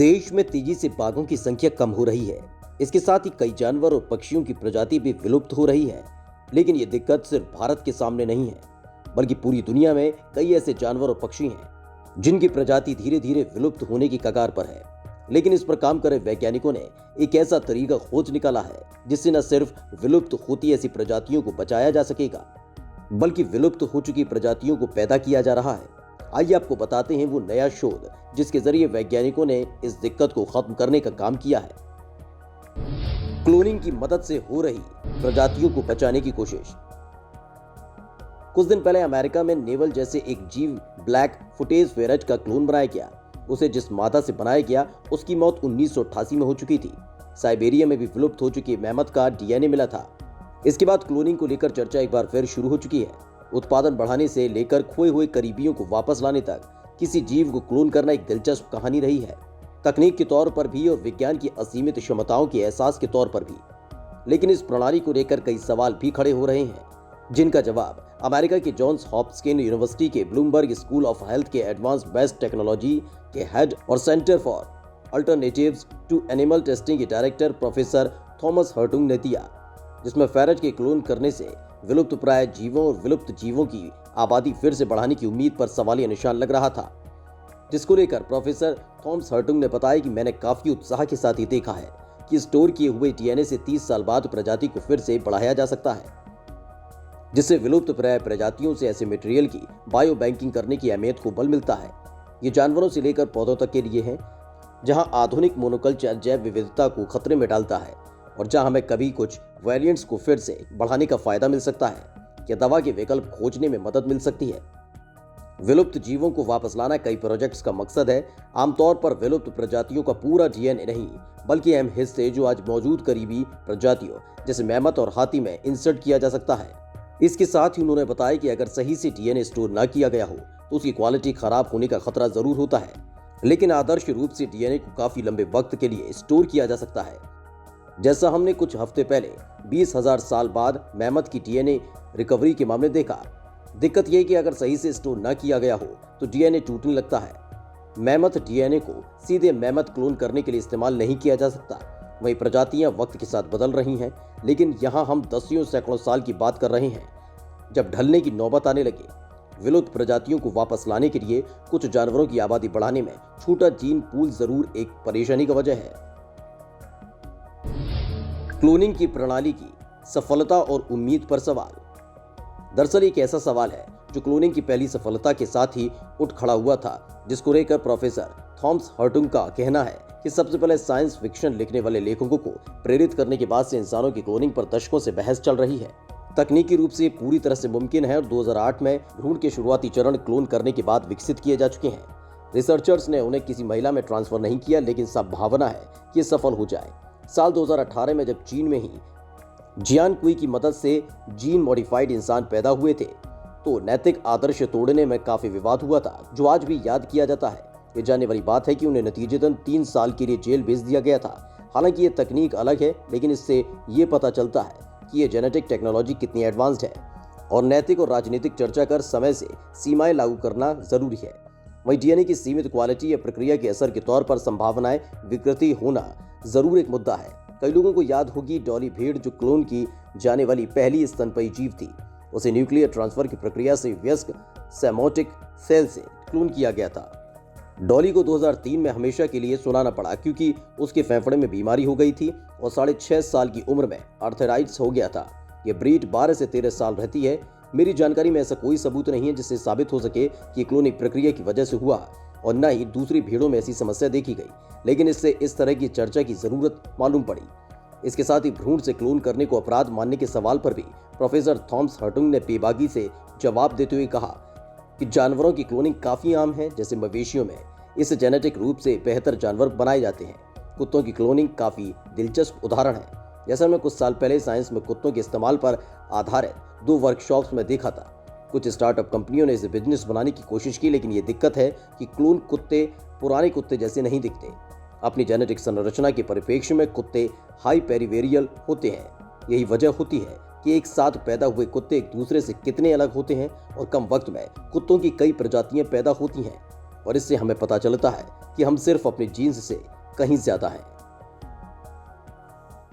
देश में तेजी से बाघों की संख्या कम हो रही है। इसके साथ ही कई जानवर और पक्षियों की प्रजाति भी विलुप्त हो रही है। लेकिन ये दिक्कत सिर्फ भारत के सामने नहीं है, बल्कि पूरी दुनिया में कई ऐसे जानवर और पक्षी हैं जिनकी प्रजाति धीरे धीरे विलुप्त होने की कगार पर है। लेकिन इस पर काम कर रहे वैज्ञानिकों ने एक ऐसा तरीका खोज निकाला है जिससे न सिर्फ विलुप्त होती ऐसी प्रजातियों को बचाया जा सकेगा, बल्कि विलुप्त हो चुकी प्रजातियों को पैदा किया जा रहा है। आइए आपको बताते हैं वो नया शोध जिसके जरिए वैज्ञानिकों ने इस दिक्कत को खत्म करने का काम किया है। क्लोनिंग की मदद से हो रही प्रजातियों को बचाने की कोशिश। कुछ दिन पहले अमेरिका में नेवल जैसे एक जीव ब्लैक फुटेज फेरज का क्लोन बनाया गया। उसे जिस मादा से बनाया गया उसकी मौत 1988 में हो चुकी थी। साइबेरिया में भी विलुप्त हो चुकी मेमथ का डीएनए मिला था। इसके बाद क्लोनिंग को लेकर चर्चा एक बार फिर शुरू हो चुकी है। उत्पादन बढ़ाने से लेकर खोए हुए करीबियों को वापस लाने तक किसी जीव को क्लोन करना एक दिलचस्प कहानी रही है, तकनीक के तौर पर भी और विज्ञान की असीमित क्षमताओं के एहसास के तौर पर भी। लेकिन इस प्रणाली को लेकर कई सवाल भी खड़े हो रहे हैं, जिनका जवाब अमेरिका के जॉन्स हॉपकिंस यूनिवर्सिटी के ब्लूमबर्ग स्कूल ऑफ हेल्थ के एडवांस बेस्ट टेक्नोलॉजी के हेड और centre for alternatives to animal testing के डायरेक्टर प्रोफेसर थॉमस हर्टुंग ने दिया, जिसमें फेरज के क्लोन करने से विलुप्त प्राय जीवों और विलुप्त जीवों की आबादी फिर से बढ़ाने की उम्मीद पर सवालिया निशान लग रहा था। जिसको लेकर प्रोफेसर थॉमस हर्टुंग ने बताया कि मैंने काफी उत्साह के साथ ही देखा है कि स्टोर किए हुए डीएनए से 30 साल बाद प्रजाति को फिर से बढ़ाया जा सकता है, जिससे विलुप्त प्राय प्रजातियों से ऐसे मटेरियल की बायो बैंकिंग करने की अहमियत को बल मिलता है। ये जानवरों से लेकर पौधों तक के लिए है, जहां आधुनिक मोनोकल्चर जैव विविधता को खतरे में डालता है और जहां हमें कभी कुछ वेरिएंट्स को फिर से बढ़ाने का फायदा मिल सकता है या दवा के विकल्प खोजने में मदद मिल सकती है। विलुप्त जीवों को वापस लाना कई प्रोजेक्ट्स का मकसद है। आमतौर पर विलुप्त प्रजातियों का पूरा डीएनए नहीं, बल्कि अहम हिस्से जो आज मौजूद करीबी प्रजातियों जैसे मेमथ और हाथी में इंसर्ट किया जा सकता है। इसके साथ ही उन्होंने बताया कि अगर सही से डीएनए स्टोर न किया गया हो तो उसकी क्वालिटी खराब होने का खतरा जरूर होता है, लेकिन आदर्श रूप से डीएनए को काफी लंबे वक्त के लिए स्टोर किया जा सकता है। जैसा हमने कुछ हफ्ते पहले 20,000 साल बाद मेमथ की डीएनए रिकवरी के मामले देखा। दिक्कत यह कि अगर सही से स्टोर न किया गया हो तो डीएनए टूटने लगता है। मेमथ डीएनए को सीधे मेमथ क्लोन करने के लिए इस्तेमाल नहीं किया जा सकता। वही प्रजातियां वक्त के साथ बदल रही हैं, लेकिन यहाँ हम दसियों सैकड़ों साल की बात कर रहे हैं, जब ढलने की नौबत आने लगे। विलुप्त प्रजातियों को वापस लाने के लिए कुछ जानवरों की आबादी बढ़ाने में छोटा जीन पूल जरूर एक परेशानी का वजह है। क्लोनिंग की प्रणाली की सफलता और उम्मीद पर सवाल। दरअसल एक ऐसा सवाल है जो क्लोनिंग की पहली सफलता के साथ ही उठ खड़ा हुआ था, जिसको लेकर प्रोफेसर थॉमस हर्टुंग का कहना है कि सबसे पहले साइंस फिक्शन लिखने वाले लेखकों को प्रेरित करने के बाद से इंसानों की क्लोनिंग पर दशकों से बहस चल रही है। तकनीकी रूप से पूरी तरह से मुमकिन है और 2008 में भ्रूण के शुरुआती चरण क्लोन करने के बाद विकसित किए जा चुके हैं। रिसर्चर्स ने उन्हें किसी महिला में ट्रांसफर नहीं किया, लेकिन संभावना है कि ये सफल हो जाए। साल 2018 में जब चीन में ही जियान कुई की मदद से जीन मॉडिफाइड इंसान पैदा हुए थे, तो नैतिक आदर्श तोड़ने में काफी विवाद हुआ था, जो आज भी याद किया जाता है। ये जानने वाली बात है कि उन्हें नतीजतन 3 साल के लिए जेल भेज दिया गया था। हालांकि ये तकनीक अलग है, लेकिन इससे ये पता चलता है कि ये जेनेटिक टेक्नोलॉजी कितनी एडवांस्ड है और नैतिक और राजनीतिक चर्चा कर समय से सीमाएं लागू करना जरूरी है। वहीं डीएनए की सीमित क्वालिटी या प्रक्रिया के असर के तौर पर संभावनाएं विकृति होना जरूर एक मुद्दा है। कई लोगों को याद होगी डॉली भेड़, जो क्लोन की जाने वाली पहली स्तनपायी जीव थी। उसे न्यूक्लियर ट्रांसफर की प्रक्रिया से वयस्क सेमोटिक सेल से क्लोन किया गया था। डॉली को 2003 में हमेशा के लिए सुनाना पड़ा, क्योंकि उसके फेफड़े में बीमारी हो गई थी और 6.5 साल की उम्र में आर्थराइटिस हो गया था। यह ब्रीड 12 से 13 साल रहती है। मेरी जानकारी में ऐसा कोई सबूत नहीं है जिससे साबित हो सके कि क्लोनिंग प्रक्रिया की वजह से हुआ, और न ही दूसरी भीड़ों में ऐसी समस्या देखी गई, लेकिन इससे इस तरह की चर्चा की जरूरत मालूम पड़ी। इसके साथ ही भ्रूण से क्लोन करने को अपराध मानने के सवाल पर भी प्रोफेसर थॉमस हर्टुंग ने बेबाकी से जवाब देते हुए कहा कि जानवरों की क्लोनिंग काफी आम है। जैसे मवेशियों में इस जेनेटिक रूप से बेहतर जानवर बनाए जाते हैं। कुत्तों की क्लोनिंग काफी दिलचस्प उदाहरण है। जैसा मैं कुछ साल पहले साइंस में कुत्तों के इस्तेमाल पर आधारित 2 वर्कशॉप्स में देखा था। कुछ स्टार्टअप कंपनियों ने इसे बिजनेस बनाने की कोशिश की, लेकिन ये दिक्कत है कि क्लोन कुत्ते पुराने कुत्ते जैसे नहीं दिखते। अपनी जेनेटिक संरचना के परिप्रेक्ष्य में कुत्ते हाई पेरिवेरियल होते हैं। यही वजह होती है कि एक साथ पैदा हुए कुत्ते एक दूसरे से कितने अलग होते हैं और कम वक्त में कुत्तों की कई प्रजातियां पैदा होती हैं। और इससे हमें पता चलता है कि हम सिर्फ अपने जीन्स से कहीं ज्यादा हैं।